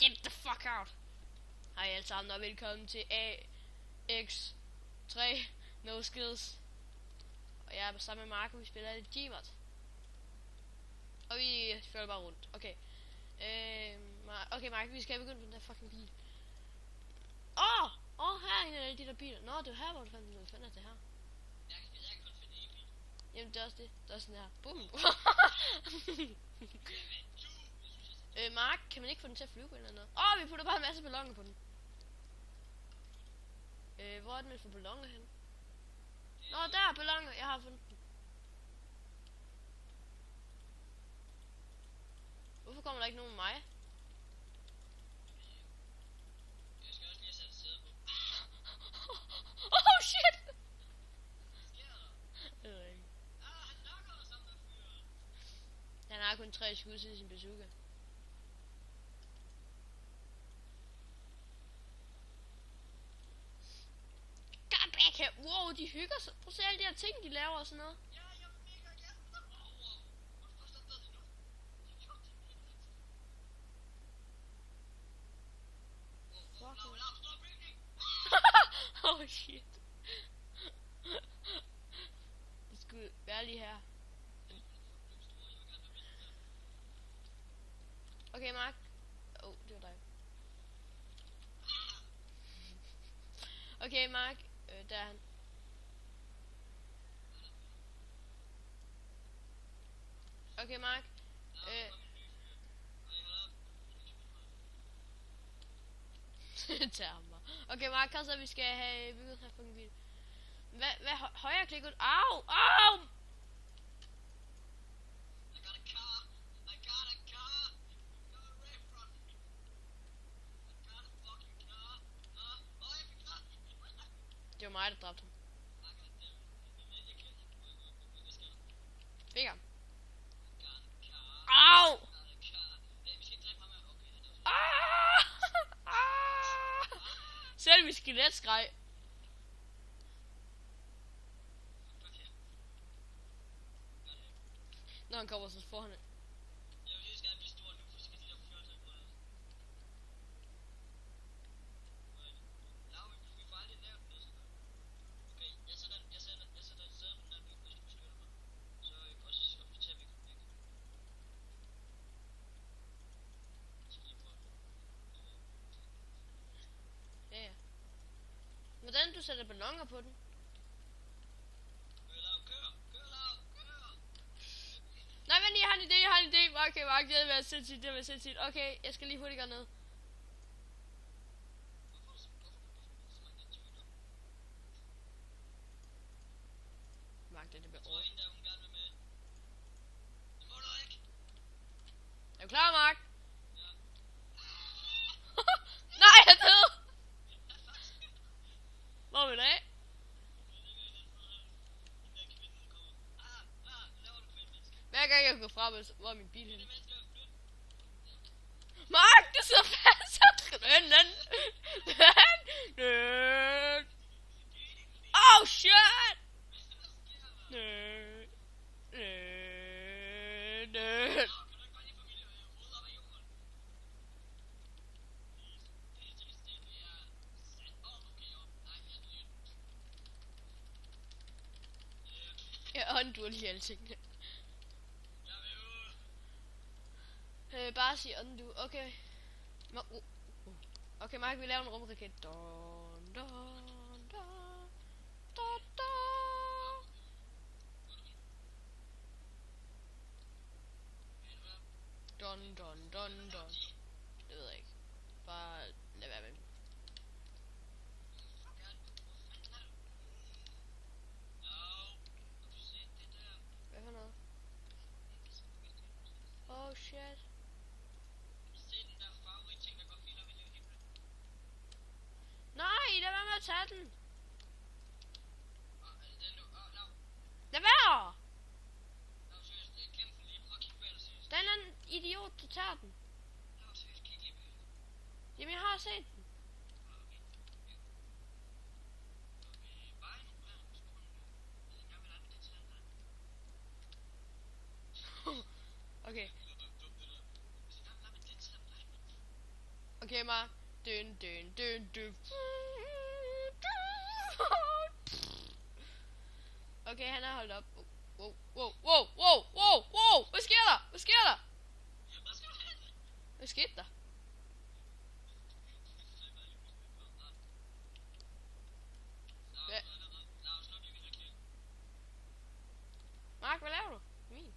Get the fuck out. Hej alle sammen og velkommen til AX3 No Skills. Og jeg er sammen med Marco, vi spiller lidt Gmod. Og vi følger bare rundt. Okay. Okay Marco, vi skal begynde på den der fucking bil. Her er en af alle de der biler. Nå, det er her, hvor du fandt den. Hvad fanden er det her? Jeg kan kun finde en bil. Jamen det er også det. Det er sådan her. Boom. Mark, kan man ikke få den til at flyve på en eller anden? Vi putter bare en masse balloner på den. Hvor er den med for balloner hen? Nå, der er balloner. Jeg har fundet den. Hvorfor kommer der ikke nogen med mig? Jeg skal også lige have sat et sæde på. Oh shit! Hvad sker der? Jeg ved ikke. Han lokker os om der fyre. Han har kun 3 skud til sin bazooka. God back her. Wow, de hygger sig. Prøv at se alle de her ting, de laver og sådan noget. Ja, jeg er mega glad. Wow. Hvorfor ved det nu? De gjorde det mega fedt. Lav, stor bygning. Oh shit. Det skulle være lige her. Okay, Mark. Det var dig. Okay, Mark. Der er han. Okay, Mark. Tag ham bare. Okay, Mark, kom så, vi skal have bygget her på en bil. Hvad højre klik ud? Au! I got a car. Go away from me. I got a fucking car. Jeg fik ret. Det var mig, der dræbte ham. Fik ham. Au! Selv mit skelet skreg. Når han kommer, så får han det. Jeg vil lige gerne blive stor nu, for så skal de der fyre tage på det. Lav, vi får aldrig lavet noget sådan noget. Okay, jeg sætter et sæde på den der bil, hvis du beskytter mig. Så prøv at se, om vi tager væk. Jeg skal lige prøve det. Ja. Hvordan du sætter balloner på den? Kør, Lav. Nej, men jeg har en idé. Okay, Mark, det vil være sindssygt. Okay, jeg skal lige hurtigt gøre noget. Mark, det bliver over. Er du klar, Mark? Ja. Nej, jeg er død! Hvor er vi af? Hver gang jeg går frem, hvor er min bil henne? Mark, du sidder fast! Oh shit! Jeg unduer lige alle tingene. Bare sig undo. Okay. Okay, Mark, vi laver en rumraket. Don. Det ved jeg ikke. Bare lad være med det. Hvad for noget? Oh shit. Nej, lad være med at tage den. Lad være! Der er en eller anden idiot, der tager den. Jamen, jeg har set den. Okay. mig. Døn, døn, døn, døn. Okay, han er holdt op. Wow, wow, wow, wow, wow, wow. Hvad sker der? Hvad sker der? Hvad skete der? Hvad? Mark, hvad laver du? Min.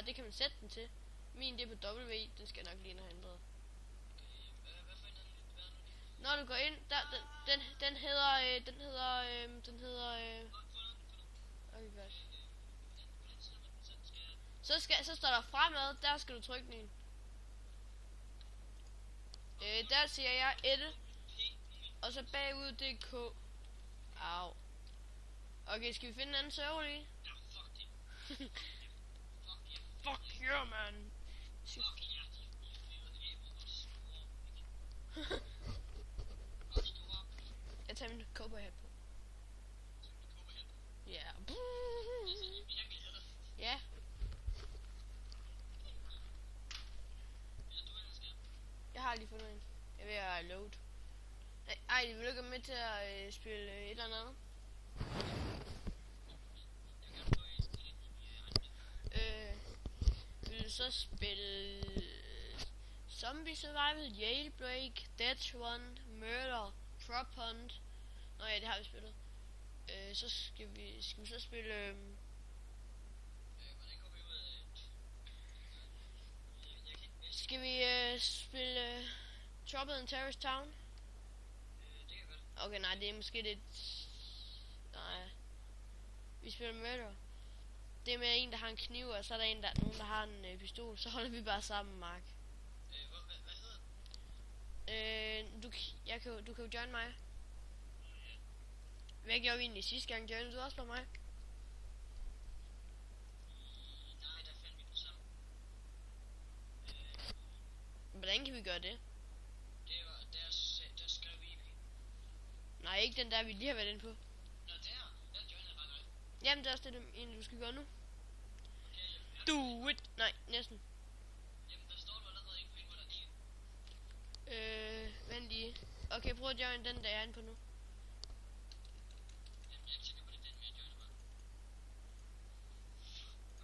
Det kan man sætte den til. Min det er på W, den skal nok lige have ændret. Når du går ind, den hedder okay, godt. Så står der fremad, der skal du trykke den. Der siger jeg edit, og så bagud det er K. Au. Okay, skal vi finde en anden server lige? Fuck yeah, man. Jeg tager min cowboyhat på. Ja. Ja. Jeg har lige fundet en. Jeg er ved at load. Ej, vil du ikke med til at spille et eller andet? Vil du så spille Zombie Survival, Jailbreak, Death Run, Murder, Drop Hunt? Nå ja, det har vi spillet. Så skal vi så spille skal vi spille Trouble in Terrorist Town? Okay, nej, det er måske lidt... Nej. Vi spiller Murder. Det er med en, der har en kniv, og så er der nogen, der har en pistol. Så holder vi bare sammen, Mark. Hvad hedder du kan jo join mig. Hvad gjorde vi egentlig sidste gang? Joinede du også på mig? Nej, der fandt vi den sammen. Hvordan kan vi gøre det? Det var der skrev vi. Nej, ikke den der, vi lige har været inde på. Nå, der joinede jeg bare noget. Jamen, det er også det, du skal gøre nu. Okay, Do it! Nej, næsten. Jamen, der står du allerede ikke på en, hvor der er 9. Vent lige. Okay, prøv at join den, der jeg er inde på nu. Jamen, jeg er ikke sikker på, det er den, jeg joiner bare.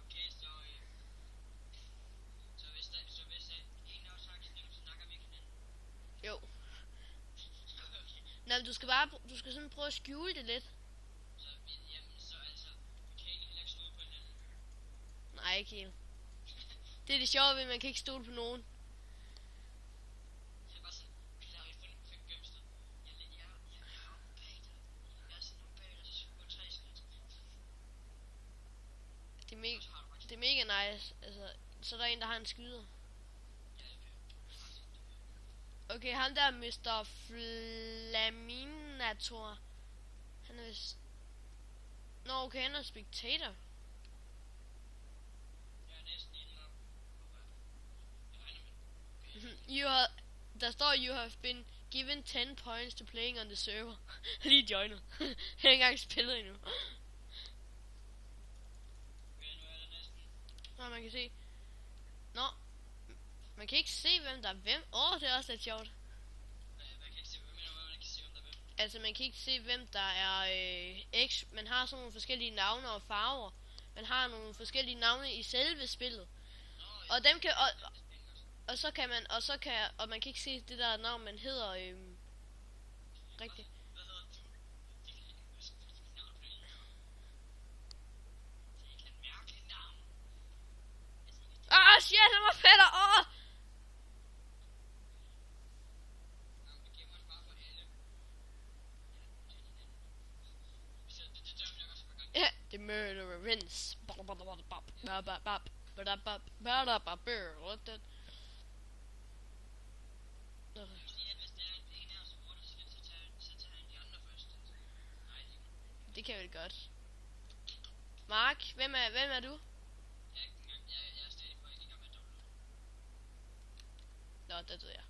Okay, så hvis en af os har kniv, så snakker vi ikke hinanden. Jo. Okay. Nej, du skal sådan prøve at skjule det lidt. Så altså, vi kan egentlig heller ikke stole på hinanden. Nej, ikke helt. Det er det sjove ved, at man kan ikke stole på nogen. Jeg er bare sådan, klar, jeg fik gømsted. Jeg er bag dig. Jeg er sådan nogle bag dig, så gå 3 skridt. Det er mega nice. Altså, så er der en, der har en skyder. Okay, ham der Mr. Flaminator. Han er vist... Nå, okay, han er spectator. Jeg er næsten inde op. Jeg regner med. Der står, you have been given 10 points to playing on the server. Lige joinet. Jeg har ikke engang spillet endnu. Okay, nu er der næsten. Nå, man kan se. Nå. Man kan ikke se, hvem der er hvem. Det er også lidt sjovt. Hvad kan ikke se, hvad mener du, man kan se, om der er hvem? Altså, man kan ikke se, hvem der er X. Man har sådan nogle forskellige navne og farver. Man har nogle forskellige navne i selve spillet. Nå, Og dem kan... Og så kan man... Og man kan ikke se det der navn, man hedder... rigtigt. hvad hedder du? Det kan jeg ikke huske, fordi dit navn blev ikke. Det er ikke et mærkeligt navn. Shit, han var fætter! Nå, vi gemmer os bare for alle. Det dør vi nok også for godt. Ja, the murderer wins. Jeg vil sige, at hvis der er en af os hurtigt, så tager han de andre først. Nej, Det kan vi godt. Mark, hvem er du? jeg er stadig på, jeg gik op med download. Nå, det ved jeg.